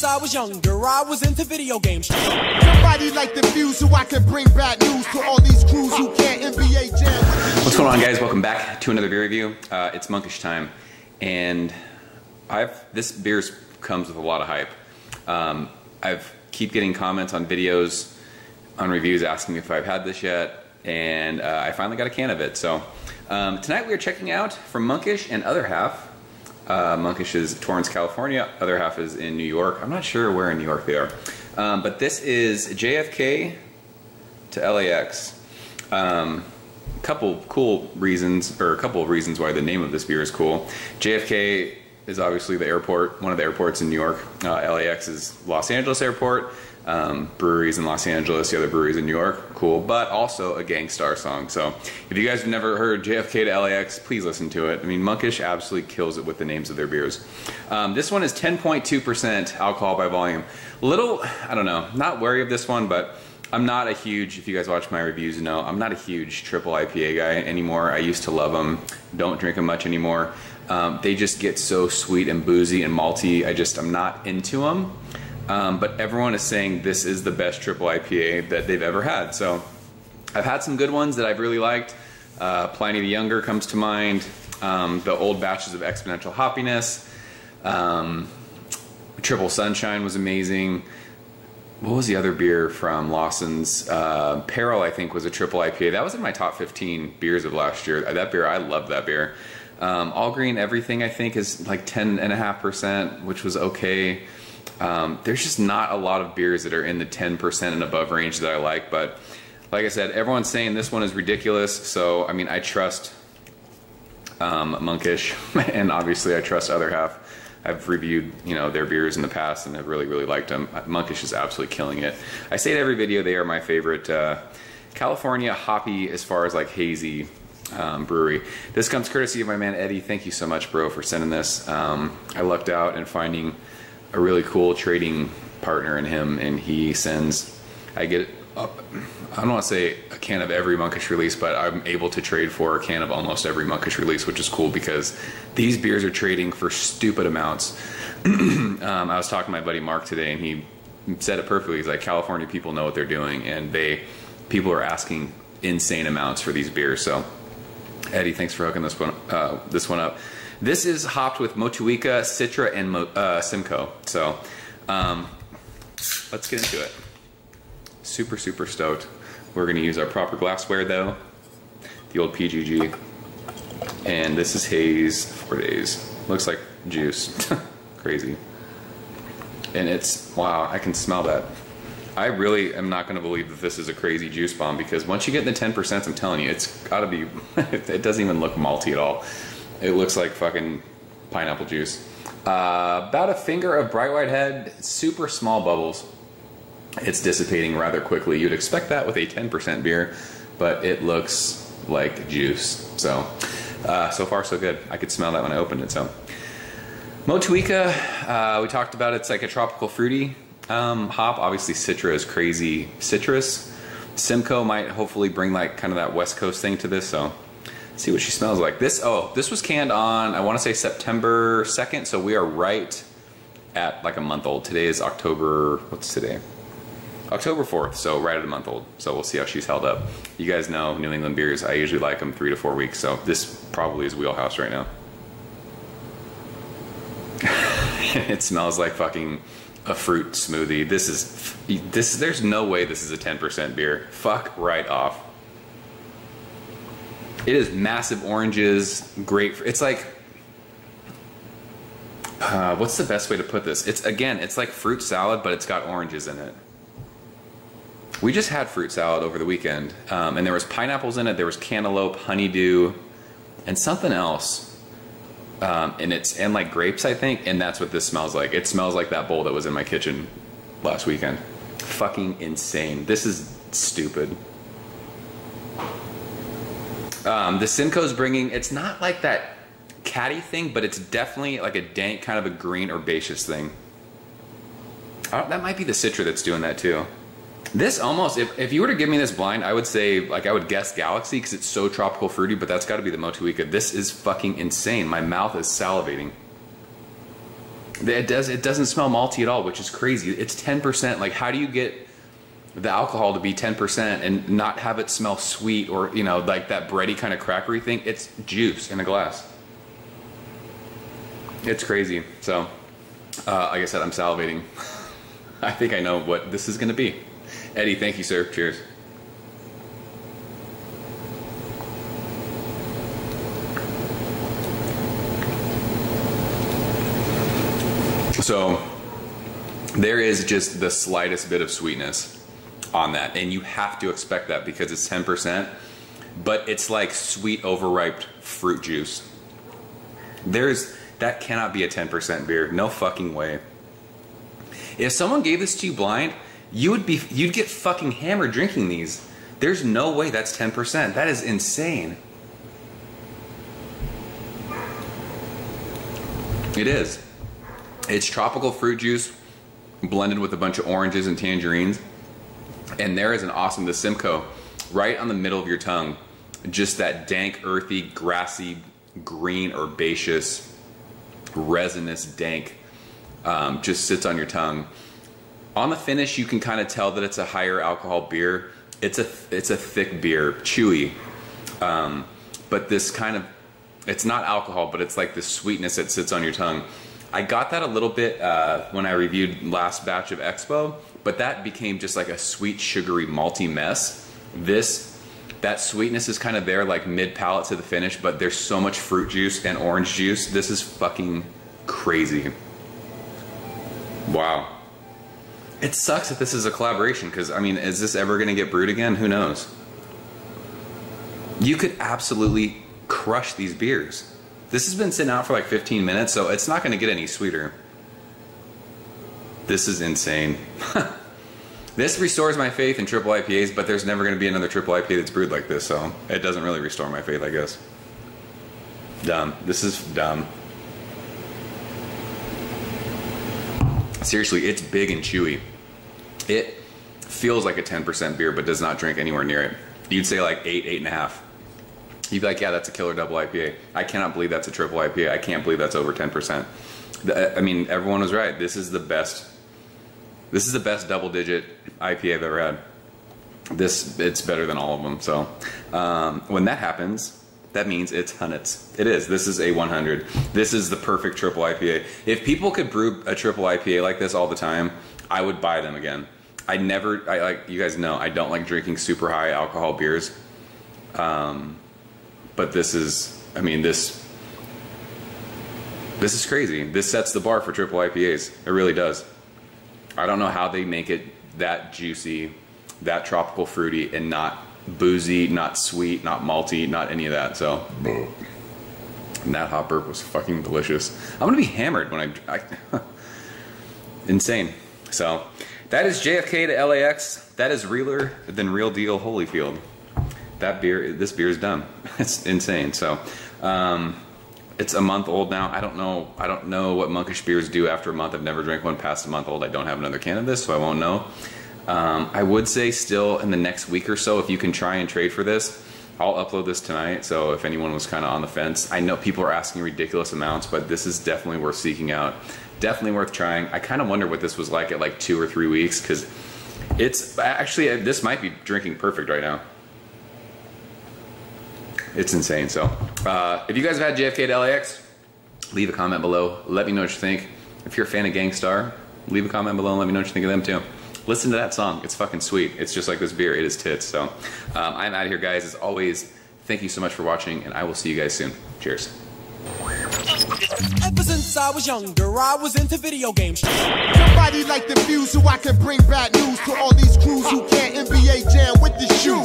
I was younger, I was into video games. Somebody like the Fuse so I can bring bad news to all these crews who can't NBA jam. What's going on, guys? Welcome back to another beer review. It's Monkish time, and this beer comes with a lot of hype. I've keep getting comments on videos, on reviews, asking me if I've had this yet, and I finally got a can of it. So tonight we are checking out from Monkish and Other Half. Monkish is Torrance, California. Other Half is in New York. I'm not sure where in New York they are, but this is JFK to LAX. Couple cool reasons, or a couple of reasons why the name of this beer is cool. JFK is obviously the airport, one of the airports in New York. LAX is Los Angeles airport. Breweries in Los Angeles, the other breweries in New York. Cool, but also a Gangstar song. So if you guys have never heard JFK to LAX, please listen to it. I mean, Monkish absolutely kills it with the names of their beers. This one is 10.2% alcohol by volume. Little, I don't know, not wary of this one, but I'm not a huge, if you guys watch my reviews, you know, I'm not a huge triple IPA guy anymore. I used to love them. Don't drink them much anymore. They just get so sweet and boozy and malty. I'm not into them. But everyone is saying this is the best triple IPA that they've ever had. So I've had some good ones that I've really liked. Pliny the Younger comes to mind. The old batches of Exponential Hoppiness. Triple Sunshine was amazing. What was the other beer from Lawson's? Peril, I think, was a triple IPA. That was in my top 15 beers of last year. That beer, I loved that beer. All Green Everything, I think, is like 10.5%, which was okay. There's just not a lot of beers that are in the 10% and above range that I like, but like I said, everyone's saying this one is ridiculous, so I mean, I trust Monkish, and obviously I trust Other Half. I've reviewed, you know, their beers in the past and have really liked them. Monkish is absolutely killing it. I say it every video, they are my favorite California hoppy, as far as like hazy brewery. This comes courtesy of my man Eddie. Thank you so much, bro, for sending this. I lucked out in finding a really cool trading partner in him, and he sends, I get up, I don't want to say a can of every Monkish release, but I'm able to trade for a can of almost every Monkish release, which is cool because these beers are trading for stupid amounts. I was talking to my buddy Mark today, and he said it perfectly. He's like, California people know what they're doing, and people are asking insane amounts for these beers. So Eddie, thanks for hooking this one up. This is hopped with Motueka, Citra, and Simcoe. So let's get into it. Super stoked. We're going to use our proper glassware though, the old PGG. And this is haze, 4 days. Looks like juice. Crazy. And it's, wow, I can smell that. I really am not going to believe that this is a crazy juice bomb, because once you get in the 10%, I'm telling you, it's got to be, it doesn't even look malty at all. It looks like fucking pineapple juice. About a finger of bright white head, super small bubbles. It's dissipating rather quickly. You'd expect that with a 10% beer, but it looks like juice. So, so far so good. I could smell that when I opened it. So, Motueka, we talked about it's like a tropical fruity hop. Obviously, Citra is crazy citrus. Simcoe might hopefully bring like kind of that West Coast thing to this. So, see what she smells like. This was canned on, I want to say September 2nd, so we are right at like a month old. Today is October, what's today? October 4th, so right at a month old. So we'll see how she's held up. You guys know New England beers, I usually like them 3 to 4 weeks, so this probably is wheelhouse right now. It smells like fucking a fruit smoothie. There's no way this is a 10% beer. Fuck right off. It is massive oranges, great. It's like, what's the best way to put this? It's like fruit salad, but it's got oranges in it. We just had fruit salad over the weekend, and there was pineapples in it, there was cantaloupe, honeydew, and something else. And like grapes, I think, and that's what this smells like. It smells like that bowl that was in my kitchen last weekend. Fucking insane. This is stupid. The Simcoe's bringing, it's not like that catty thing, but it's definitely like a dank kind of a green herbaceous thing. That might be the Citra that's doing that too. This almost, if you were to give me this blind, I would say, like, I would guess Galaxy because it's so tropical fruity, but that's got to be the Motueka. This is fucking insane. My mouth is salivating. It doesn't smell malty at all, which is crazy. It's 10%. Like, how do you get the alcohol to be 10% and not have it smell sweet or, you know, like that bready kind of crackery thing? It's juice in a glass. It's crazy. So, like I said, I'm salivating. I think I know what this is going to be. Eddie, thank you, sir. Cheers. So there is just the slightest bit of sweetness on that, and you have to expect that because it's 10%, but it's like sweet overripe fruit juice. That cannot be a 10% beer. No fucking way. If someone gave this to you blind, you'd get fucking hammered drinking these. There's no way that's 10%. That is insane. It is. It's tropical fruit juice blended with a bunch of oranges and tangerines. And there is an awesome, the Simcoe, right on the middle of your tongue. Just that dank, earthy, grassy, green, herbaceous, resinous dank just sits on your tongue. On the finish, you can kind of tell that it's a higher alcohol beer. It's a thick beer, chewy. But this kind of, it's not alcohol, but it's like the sweetness that sits on your tongue. I got that a little bit when I reviewed last batch of Expo, but that became just like a sweet, sugary, malty mess. That sweetness is kind of there, like mid-palate to the finish, but there's so much fruit juice and orange juice. This is fucking crazy. Wow. It sucks that this is a collaboration, because, I mean, is this ever going to get brewed again? Who knows? You could absolutely crush these beers. This has been sitting out for like 15 minutes, so it's not going to get any sweeter. This is insane. This restores my faith in triple IPAs, but there's never going to be another triple IPA that's brewed like this, so it doesn't really restore my faith, I guess. Dumb. This is dumb. Seriously, it's big and chewy. It feels like a 10% beer, but does not drink anywhere near it. You'd say like 8.5. You'd be like, yeah, that's a killer double IPA. I cannot believe that's a triple IPA. I can't believe that's over 10%. I mean, everyone was right. This is the best double-digit IPA I've ever had. It's better than all of them. So when that happens, that means it's Hunnits. It is. This is a 100. This is the perfect triple IPA. If people could brew a triple IPA like this all the time, I would buy them again. I like, you guys know, I don't like drinking super high alcohol beers. But this is, I mean, this is crazy. This sets the bar for triple IPAs. It really does. I don't know how they make it that juicy, that tropical fruity, and not boozy, not sweet, not malty, not any of that. So, and that hot burp was fucking delicious. I'm gonna be hammered when I insane. So, that is JFK to LAX. That is realer than Real Deal Holyfield. This beer is done. It's insane. So, it's a month old now. I don't know what Monkish beers do after a month. I've never drank one past a month old. I don't have another can of this, so I won't know. I would say still in the next week or so, if you can try and trade for this, I'll upload this tonight. So if anyone was kind of on the fence, I know people are asking ridiculous amounts, but this is definitely worth seeking out. Definitely worth trying. I kind of wonder what this was like at like 2 or 3 weeks, because it's actually, this might be drinking perfect right now. It's insane. So if you guys have had JFK to LAX, leave a comment below. Let me know what you think. If you're a fan of Gangstar, leave a comment below and let me know what you think of them too. Listen to that song. It's fucking sweet. It's just like this beer. It is tits. So I'm out of here, guys. As always, thank you so much for watching, and I will see you guys soon. Cheers. Ever since I was younger, I was into video games. Somebody like the Fuse so I can bring bad news to all these crews who can't NBA jam with the shoe.